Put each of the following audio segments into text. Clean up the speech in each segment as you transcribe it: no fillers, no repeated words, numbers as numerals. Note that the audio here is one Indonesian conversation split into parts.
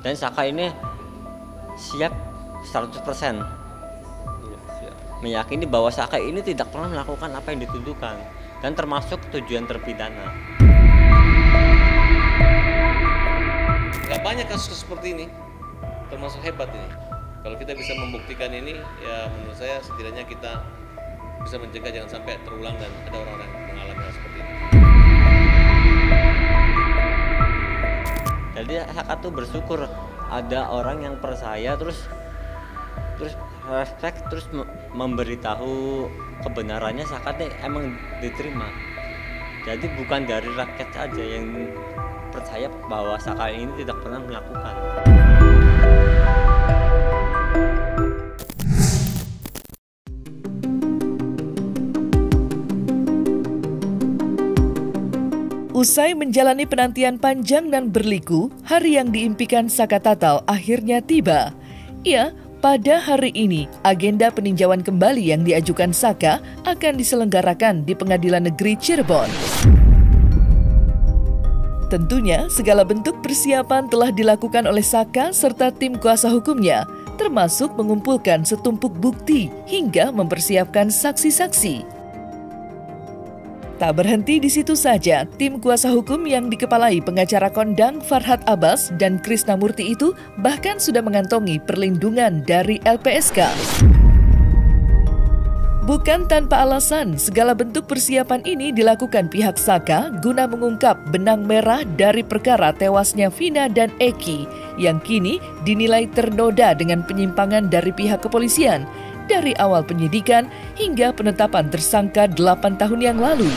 Dan Saka ini siap 100% meyakini bahwa Saka ini tidak pernah melakukan apa yang dituduhkan dan termasuk tujuan terpidana. Gak banyak kasus seperti ini, termasuk hebat ini. Kalau kita bisa membuktikan ini, ya menurut saya setidaknya kita bisa mencegah jangan sampai terulang dan ada orang-orang yang mengalami hal seperti ini. Jadi Saka tuh bersyukur ada orang yang percaya terus respect terus memberitahu kebenarannya. Saka tuh emang diterima. Jadi bukan dari rakyat saja yang percaya bahwa Saka ini tidak pernah melakukan. Usai menjalani penantian panjang dan berliku, hari yang diimpikan Saka Tatal akhirnya tiba. Ya, pada hari ini, agenda peninjauan kembali yang diajukan Saka akan diselenggarakan di Pengadilan Negeri Cirebon. Tentunya, segala bentuk persiapan telah dilakukan oleh Saka serta tim kuasa hukumnya, termasuk mengumpulkan setumpuk bukti hingga mempersiapkan saksi-saksi. Tak berhenti di situ saja, tim kuasa hukum yang dikepalai pengacara kondang Farhad Abbas dan Krisnamurti itu bahkan sudah mengantongi perlindungan dari LPSK. Bukan tanpa alasan, segala bentuk persiapan ini dilakukan pihak Saka guna mengungkap benang merah dari perkara tewasnya Vina dan Eki yang kini dinilai ternoda dengan penyimpangan dari pihak kepolisian dari awal penyidikan hingga penetapan tersangka 8 tahun yang lalu.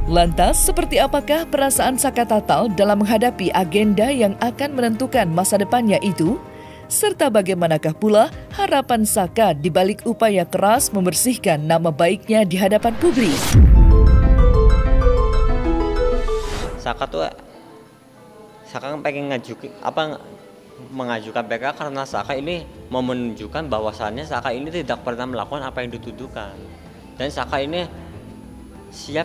Lantas, seperti apakah perasaan Saka Tatal dalam menghadapi agenda yang akan menentukan masa depannya itu? Serta bagaimanakah pula harapan Saka di balik upaya keras membersihkan nama baiknya di hadapan publik? Saka pengen mengajukan PK karena Saka ini mau menunjukkan bahwasannya Saka ini tidak pernah melakukan apa yang dituduhkan. Dan Saka ini siap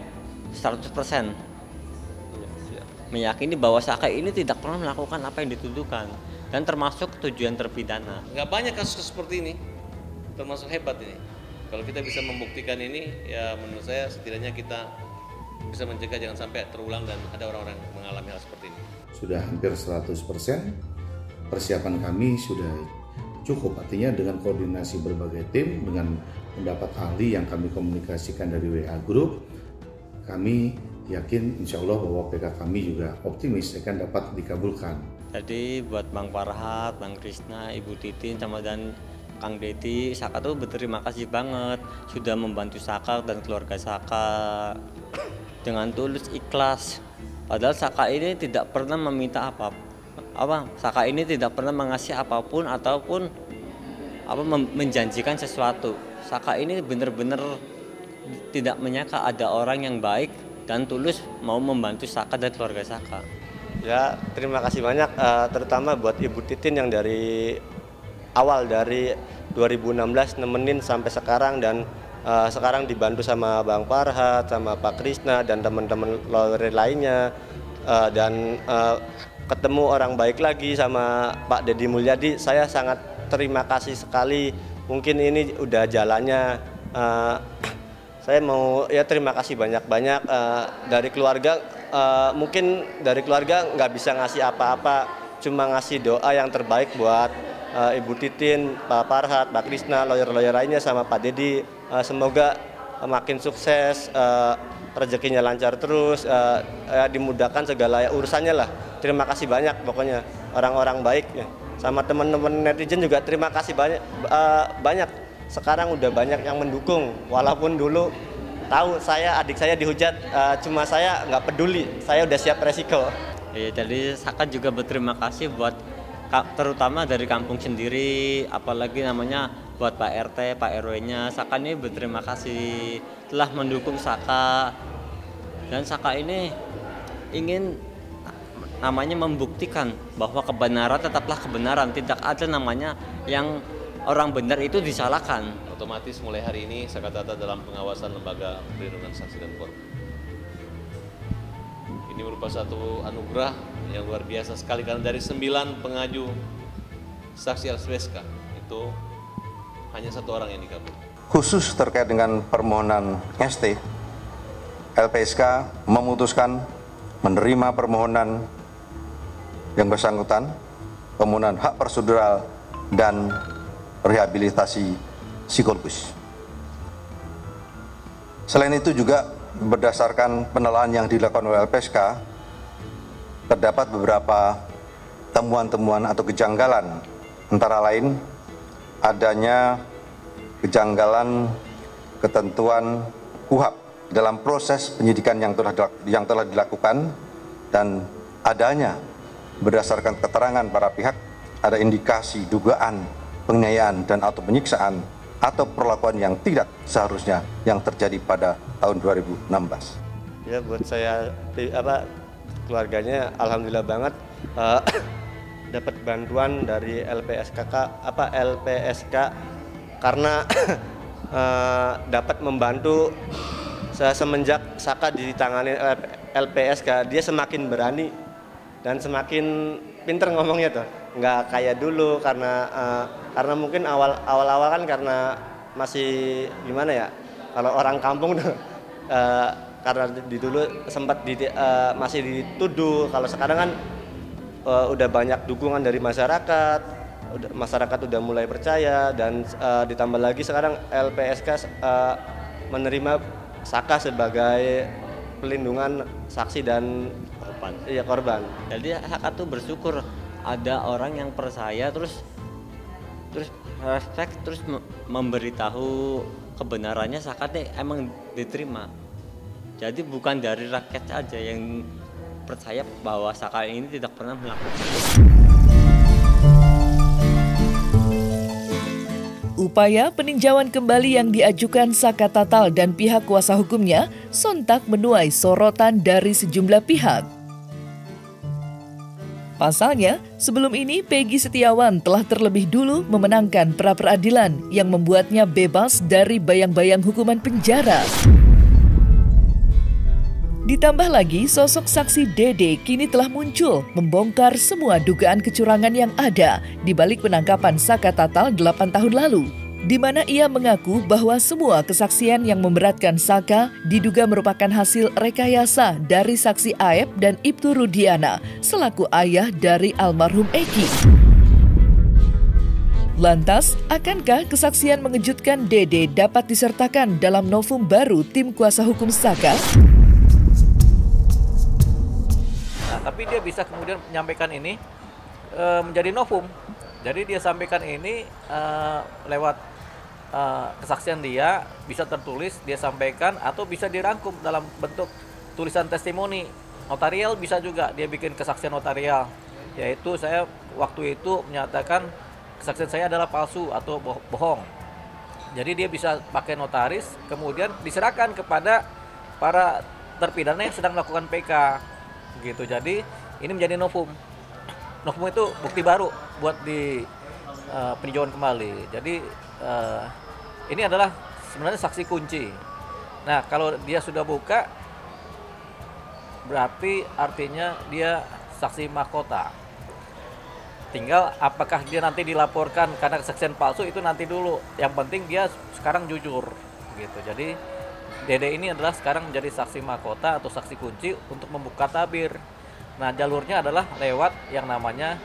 100% meyakini bahwa Saka ini tidak pernah melakukan apa yang dituduhkan dan termasuk tujuan terpidana. Gak banyak kasus seperti ini, termasuk hebat ini. Kalau kita bisa membuktikan ini, ya menurut saya setidaknya kita bisa mencegah jangan sampai terulang dan ada orang-orang yang mengalami hal seperti ini. Sudah hampir 100%. Persiapan kami sudah cukup, artinya dengan koordinasi berbagai tim, dengan pendapat ahli yang kami komunikasikan dari WA Group, kami yakin insya Allah bahwa PK kami juga optimis akan dapat dikabulkan. Jadi buat Bang Farhad, Bang Krisna, Ibu Titin, sama dan Kang Dedi, Saka tuh berterima kasih banget sudah membantu Saka dan keluarga Saka dengan tulus ikhlas. Padahal Saka ini tidak pernah meminta Saka ini tidak pernah mengasih apapun ataupun menjanjikan sesuatu. Saka ini benar-benar tidak menyangka ada orang yang baik dan tulus mau membantu Saka dan keluarga Saka. Ya, terima kasih banyak terutama buat Ibu Titin yang dari awal dari 2016 nemenin sampai sekarang dan sekarang dibantu sama Bang Farhad, sama Pak Krisna dan teman-teman lawyer lainnya dan ketemu orang baik lagi sama Pak Deddy Mulyadi. Saya sangat terima kasih sekali. Mungkin ini udah jalannya. Saya mau terima kasih banyak-banyak dari keluarga. Mungkin dari keluarga nggak bisa ngasih apa-apa, cuma ngasih doa yang terbaik buat Ibu Titin, Pak Farhad, Pak Krisna, lawyer-lawyer lainnya sama Pak Deddy. Semoga makin sukses, rezekinya lancar terus, dimudahkan segala urusannya lah. Terima kasih banyak pokoknya orang-orang baik ya. Sama teman-teman netizen juga terima kasih banyak. Sekarang udah banyak yang mendukung, walaupun dulu tahu adik saya dihujat, cuma saya nggak peduli, saya udah siap resiko. Ya, jadi Saka juga berterima kasih buat terutama dari kampung sendiri, apalagi namanya buat Pak RT, Pak RW-nya. Saka ini berterima kasih telah mendukung Saka, dan Saka ini ingin namanya membuktikan bahwa kebenaran tetaplah kebenaran, tidak ada namanya yang orang benar itu disalahkan. Otomatis mulai hari ini Saka Tatal dalam pengawasan Lembaga Perlindungan Saksi dan Korban. Ini merupakan satu anugerah yang luar biasa sekali karena dari 9 pengaju saksi LPSK itu hanya 1 orang yang dikabul. Khusus terkait dengan permohonan ST, LPSK memutuskan menerima permohonan yang bersangkutan, permohonan hak prosedural dan rehabilitasi psikologis. Selain itu juga berdasarkan penelitian yang dilakukan oleh LPSK, terdapat beberapa temuan-temuan atau kejanggalan, antara lain adanya kejanggalan ketentuan KUHP dalam proses penyidikan yang telah dilakukan, dan adanya berdasarkan keterangan para pihak ada indikasi dugaan penganiayaan dan atau penyiksaan atau perlakuan yang tidak seharusnya yang terjadi pada tahun 2016. Ya, buat saya keluarganya alhamdulillah banget dapat bantuan dari LPSK karena dapat membantu semenjak Saka ditangani LPSK, dia semakin berani dan semakin pinter ngomongnya tuh, nggak kayak dulu karena mungkin awal-awal kan karena masih gimana ya, kalau orang kampung tuh karena dulu sempat masih dituduh, kalau sekarang kan udah banyak dukungan dari masyarakat udah mulai percaya, dan ditambah lagi sekarang LPSK menerima Saka sebagai pelindungan saksi dan korban. Jadi Saka tuh bersyukur ada orang yang percaya, terus respect, terus memberitahu kebenarannya. Saka tuh emang diterima. Jadi bukan dari rakyat aja yang percaya bahwa Saka ini tidak pernah melakukan. Upaya peninjauan kembali yang diajukan Saka Tatal dan pihak kuasa hukumnya sontak menuai sorotan dari sejumlah pihak. Pasalnya, sebelum ini Peggy Setiawan telah terlebih dulu memenangkan pra-peradilan yang membuatnya bebas dari bayang-bayang hukuman penjara. Ditambah lagi, sosok saksi Dede kini telah muncul membongkar semua dugaan kecurangan yang ada di balik penangkapan Saka Tatal 8 tahun lalu, di mana ia mengaku bahwa semua kesaksian yang memberatkan Saka diduga merupakan hasil rekayasa dari saksi Aep dan Ibtu Rudiana selaku ayah dari almarhum Eki. Lantas, akankah kesaksian mengejutkan Dede dapat disertakan dalam novum baru tim kuasa hukum Saka? Tapi dia bisa kemudian menyampaikan ini menjadi novum. Jadi dia sampaikan ini lewat kesaksian dia, bisa tertulis, dia sampaikan, atau bisa dirangkum dalam bentuk tulisan testimoni. Notarial bisa juga, dia bikin kesaksian notarial. Yaitu saya waktu itu menyatakan kesaksian saya adalah palsu atau bohong. Jadi dia bisa pakai notaris, kemudian diserahkan kepada para terpidana yang sedang melakukan PK. Gitu. Jadi ini menjadi novum. Novum itu bukti baru buat di peninjauan kembali. Jadi ini adalah sebenarnya saksi kunci. Nah, kalau dia sudah buka, berarti artinya dia saksi mahkota. Tinggal apakah dia nanti dilaporkan karena kesaksian palsu, itu nanti dulu. Yang penting dia sekarang jujur. Gitu. Jadi Dede ini adalah sekarang menjadi saksi mahkota atau saksi kunci untuk membuka tabir. Nah, jalurnya adalah lewat yang namanya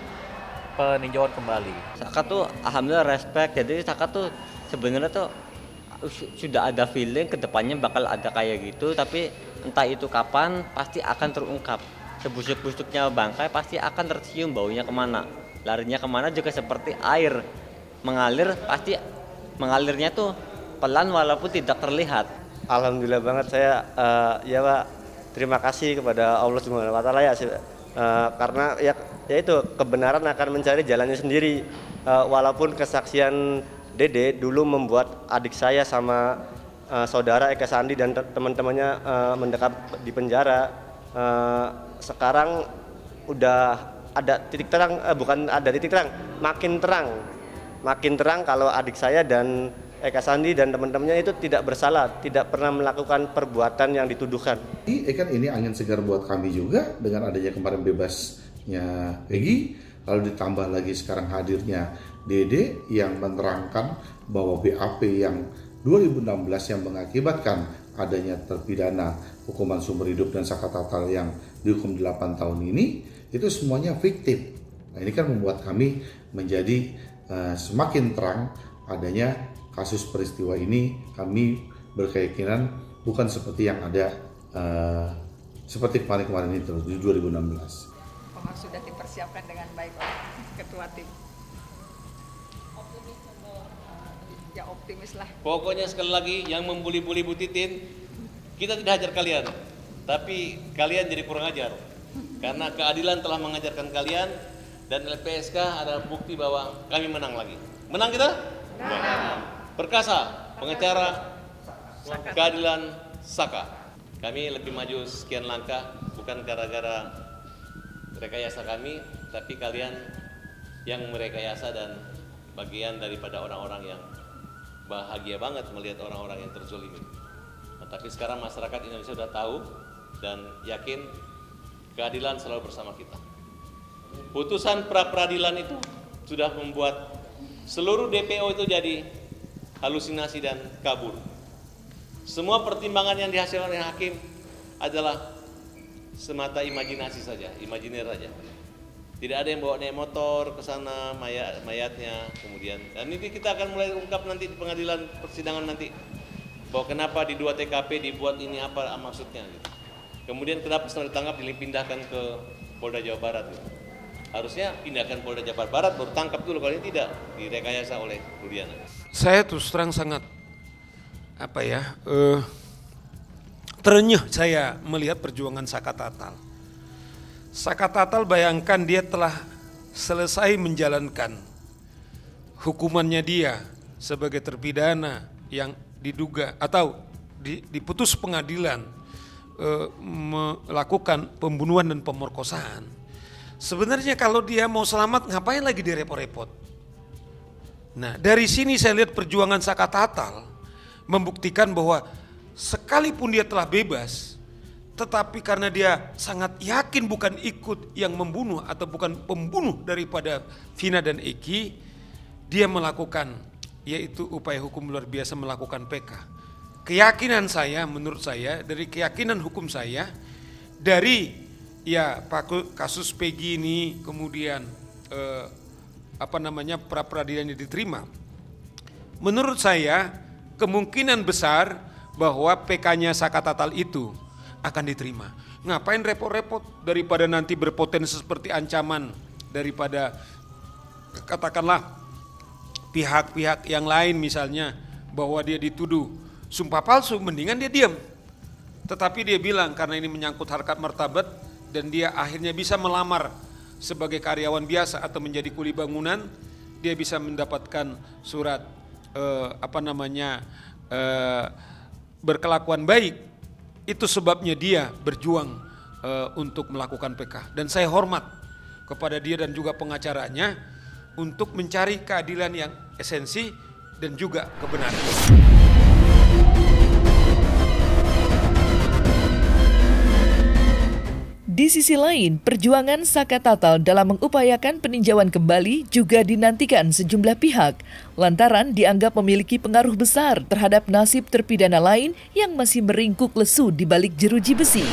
peninjauan kembali. Saka tuh alhamdulillah respect. Jadi Saka tuh sebenarnya tuh sudah ada feeling ke depannya bakal ada kayak gitu, tapi entah itu kapan pasti akan terungkap. Sebusuk-busuknya bangkai pasti akan tercium baunya kemana. Larinya kemana juga seperti air mengalir, pasti mengalirnya tuh pelan walaupun tidak terlihat. Alhamdulillah banget saya, ya Pak, terima kasih kepada Allah Subhanahu wa Ta'ala ya, karena ya itu kebenaran akan mencari jalannya sendiri. Walaupun kesaksian Dede dulu membuat adik saya sama saudara Eka Sandi dan teman-temannya mendekap di penjara, sekarang udah ada titik terang, bukan ada titik terang, makin terang kalau adik saya dan Eka Sandi dan teman-temannya itu tidak bersalah, tidak pernah melakukan perbuatan yang dituduhkan. Kan ini angin segar buat kami juga dengan adanya kemarin bebasnya Peggy, lalu ditambah lagi sekarang hadirnya Dede yang menerangkan bahwa BAP yang 2016 yang mengakibatkan adanya terpidana hukuman seumur hidup dan Saka Tatal yang dihukum 8 tahun ini, itu semuanya fiktif. Nah, ini kan membuat kami menjadi semakin terang adanya kasus peristiwa ini. Kami berkeyakinan bukan seperti yang ada seperti kemarin itu di 2016. Memang sudah dipersiapkan dengan baik oleh ketua tim. Ya optimis lah. Pokoknya sekali lagi yang membuli-buli Bu Titin, kita tidak hajar kalian, tapi kalian jadi kurang ajar. Karena keadilan telah mengajarkan kalian dan LPSK ada bukti bahwa kami menang lagi. Menang kita? Menang. Perkasa, pengacara, keadilan, Saka. Kami lebih maju sekian langkah bukan gara-gara rekayasa kami, tapi kalian yang merekayasa dan bagian daripada orang-orang yang bahagia banget melihat orang-orang yang terzolimi. Nah, tapi sekarang masyarakat Indonesia sudah tahu dan yakin keadilan selalu bersama kita. Putusan pra-peradilan itu sudah membuat seluruh DPO itu jadi halusinasi dan kabur. Semua pertimbangan yang dihasilkan oleh hakim adalah semata imajinasi saja, imajiner saja. Tidak ada yang bawa naik motor ke sana mayatnya kemudian. Dan ini kita akan mulai ungkap nanti di pengadilan persidangan nanti bahwa kenapa di 2 TKP dibuat ini apa maksudnya gitu. Kemudian kenapa setelah ditangkap dipindahkan ke Polda Jawa Barat gitu. Harusnya pindahkan Polda Jawa Barat baru tangkap dulu, kalau ini tidak direkayasa oleh Rudiana. Saya terus terang sangat terenyuh saya melihat perjuangan Saka Tatal. Saka Tatal bayangkan dia telah selesai menjalankan hukumannya dia sebagai terpidana yang diduga atau diputus pengadilan melakukan pembunuhan dan pemerkosaan. Sebenarnya kalau dia mau selamat ngapain lagi dia repot-repot. Nah dari sini saya lihat perjuangan Saka Tatal membuktikan bahwa sekalipun dia telah bebas, tetapi karena dia sangat yakin bukan ikut yang membunuh atau bukan pembunuh daripada Vina dan Eki, dia melakukan yaitu upaya hukum luar biasa melakukan PK. Keyakinan saya, menurut saya, dari keyakinan hukum saya, dari kasus Peggy ini kemudian pra-peradilannya diterima, menurut saya kemungkinan besar bahwa PK-nya Saka Tatal itu akan diterima. Ngapain repot-repot daripada nanti berpotensi seperti ancaman daripada katakanlah pihak-pihak yang lain misalnya bahwa dia dituduh sumpah palsu, mendingan dia diam. Tetapi dia bilang karena ini menyangkut harkat martabat dan dia akhirnya bisa melamar sebagai karyawan biasa atau menjadi kuli bangunan, dia bisa mendapatkan surat berkelakuan baik. Itu sebabnya dia berjuang untuk melakukan PK. Dan saya hormat kepada dia dan juga pengacaranya untuk mencari keadilan yang esensi dan juga kebenaran. Di sisi lain, perjuangan Saka Tatal dalam mengupayakan peninjauan kembali juga dinantikan sejumlah pihak, lantaran dianggap memiliki pengaruh besar terhadap nasib terpidana lain yang masih meringkuk lesu di balik jeruji besi.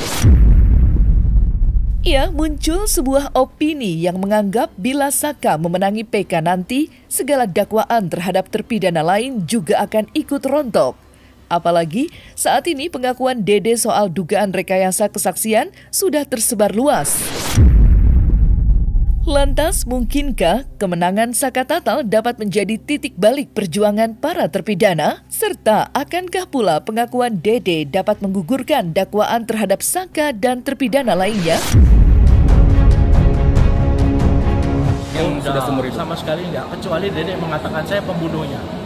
Muncul sebuah opini yang menganggap bila Saka memenangi PK nanti, segala dakwaan terhadap terpidana lain juga akan ikut rontok. Apalagi saat ini pengakuan Dede soal dugaan rekayasa kesaksian sudah tersebar luas. Lantas mungkinkah kemenangan Saka Tatal dapat menjadi titik balik perjuangan para terpidana? Serta akankah pula pengakuan Dede dapat menggugurkan dakwaan terhadap Saka dan terpidana lainnya? Sudah sama sekali enggak, kecuali Dede mengatakan saya pembunuhnya.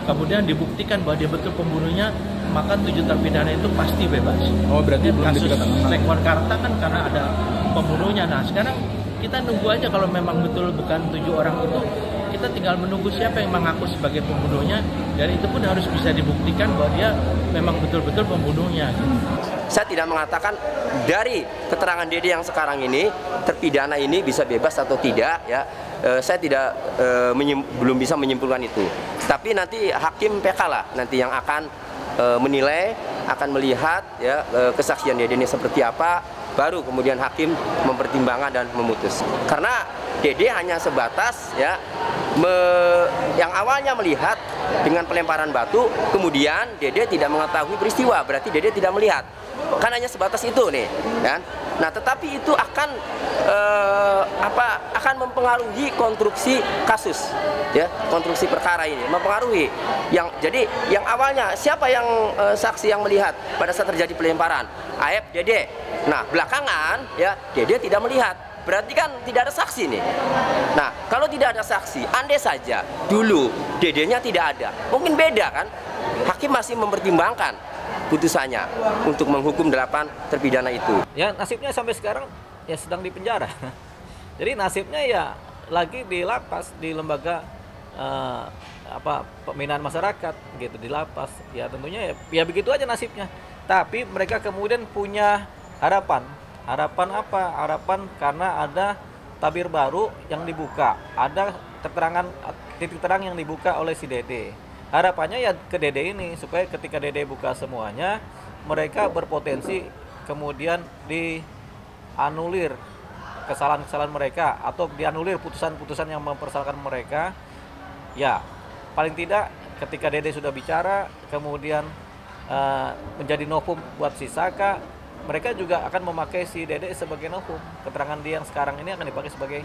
Kemudian dibuktikan bahwa dia betul pembunuhnya, maka 7 terpidana itu pasti bebas. Berarti belum kasus dikatakan Lekwan Karta kan karena ada pembunuhnya. Nah sekarang kita nunggu aja kalau memang betul bukan 7 orang itu, kita tinggal menunggu siapa yang mengaku sebagai pembunuhnya, dan itu pun harus bisa dibuktikan bahwa dia memang betul-betul pembunuhnya. Saya tidak mengatakan dari keterangan Dede yang sekarang ini terpidana ini bisa bebas atau tidak, ya. Saya tidak belum bisa menyimpulkan itu. Tapi nanti hakim PK lah nanti yang akan menilai, akan melihat ya kesaksian Dede ini seperti apa, baru kemudian hakim mempertimbangkan dan memutus. Karena Dede hanya sebatas ya yang awalnya melihat dengan pelemparan batu, kemudian Dede tidak mengetahui peristiwa, berarti Dede tidak melihat. Kan hanya sebatas itu nih, kan? Nah, tetapi itu akan akan mempengaruhi konstruksi kasus, ya, konstruksi perkara ini mempengaruhi. Jadi yang awalnya siapa yang saksi yang melihat pada saat terjadi pelemparan? Aep, Dede. Nah, belakangan ya Dede tidak melihat. Berarti kan tidak ada saksi nih. Nah, kalau tidak ada saksi, andai saja dulu Dedenya tidak ada, mungkin beda kan? Hakim masih mempertimbangkan putusannya untuk menghukum 8 terpidana itu. Ya nasibnya sampai sekarang ya sedang di penjara. Jadi nasibnya ya lagi di lapas, di lembaga pembinaan masyarakat gitu, di lapas. Ya tentunya ya begitu aja nasibnya. Tapi mereka kemudian punya harapan. Harapan apa? Harapan karena ada tabir baru yang dibuka, ada titik terang yang dibuka oleh si Dede. Harapannya ya ke Dede ini, supaya ketika Dede buka semuanya, mereka berpotensi kemudian dianulir kesalahan-kesalahan mereka, atau dianulir putusan-putusan yang mempersalahkan mereka. Ya, paling tidak ketika Dede sudah bicara, kemudian menjadi novum buat si Saka, mereka juga akan memakai si Dede sebagai novum. Keterangan dia yang sekarang ini akan dipakai sebagai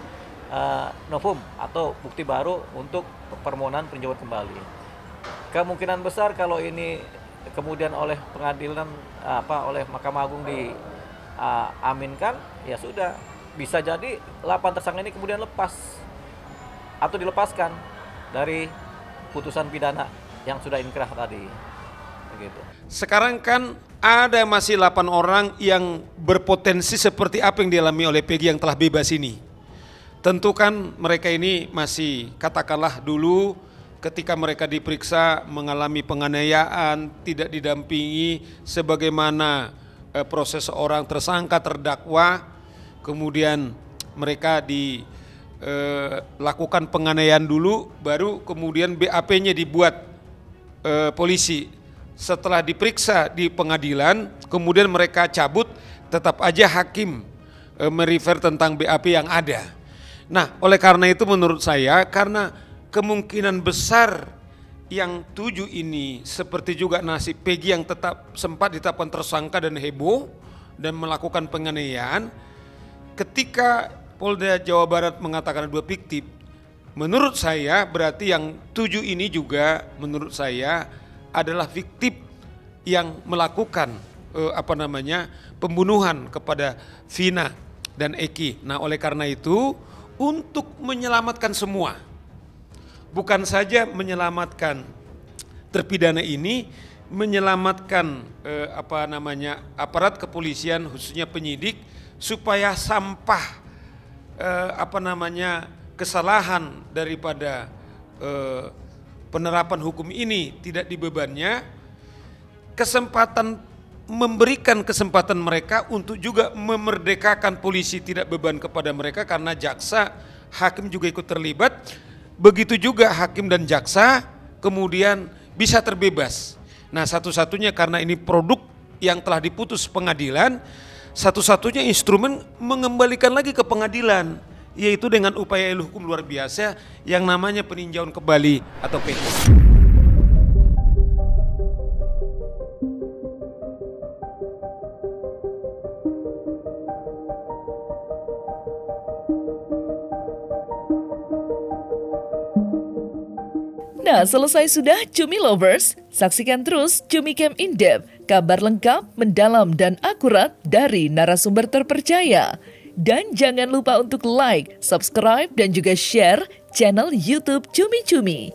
novum atau bukti baru untuk permohonan peninjauan kembali. Kemungkinan besar kalau ini kemudian oleh pengadilan oleh Mahkamah Agung diaminkan, ya sudah, bisa jadi 8 tersangka ini kemudian lepas atau dilepaskan dari putusan pidana yang sudah inkrah tadi. Begitu. Sekarang kan ada masih 8 orang yang berpotensi seperti apa yang dialami oleh Peggy yang telah bebas ini. Tentu kan mereka ini masih, katakanlah dulu ketika mereka diperiksa mengalami penganiayaan, tidak didampingi sebagaimana proses orang tersangka terdakwa, kemudian mereka dilakukan penganiayaan dulu, baru kemudian BAP-nya dibuat polisi. Setelah diperiksa di pengadilan, kemudian mereka cabut, tetap aja hakim merefer tentang BAP yang ada. Nah, oleh karena itu menurut saya, karena kemungkinan besar yang 7 ini seperti juga nasib Peggy yang tetap sempat ditetapkan tersangka dan heboh dan melakukan penganiayaan, ketika Polda Jawa Barat mengatakan 2 fiktif, menurut saya berarti yang 7 ini juga menurut saya adalah fiktif yang melakukan pembunuhan kepada Vina dan Eki. Nah, oleh karena itu untuk menyelamatkan semua, bukan saja menyelamatkan terpidana ini, menyelamatkan aparat kepolisian khususnya penyidik, supaya sampah kesalahan daripada penerapan hukum ini tidak dibebannya, memberikan kesempatan mereka untuk juga memerdekakan polisi, tidak beban kepada mereka karena jaksa, hakim juga ikut terlibat. Begitu juga hakim dan jaksa kemudian bisa terbebas. Nah, satu-satunya karena ini produk yang telah diputus pengadilan, satu-satunya instrumen mengembalikan lagi ke pengadilan, yaitu dengan upaya hukum luar biasa yang namanya peninjauan kembali atau PK. Nah, selesai sudah Cumi Lovers. Saksikan terus Cumi Camp In-Depth, kabar lengkap, mendalam, dan akurat dari narasumber terpercaya. Dan jangan lupa untuk like, subscribe, dan juga share channel YouTube Cumi Cumi.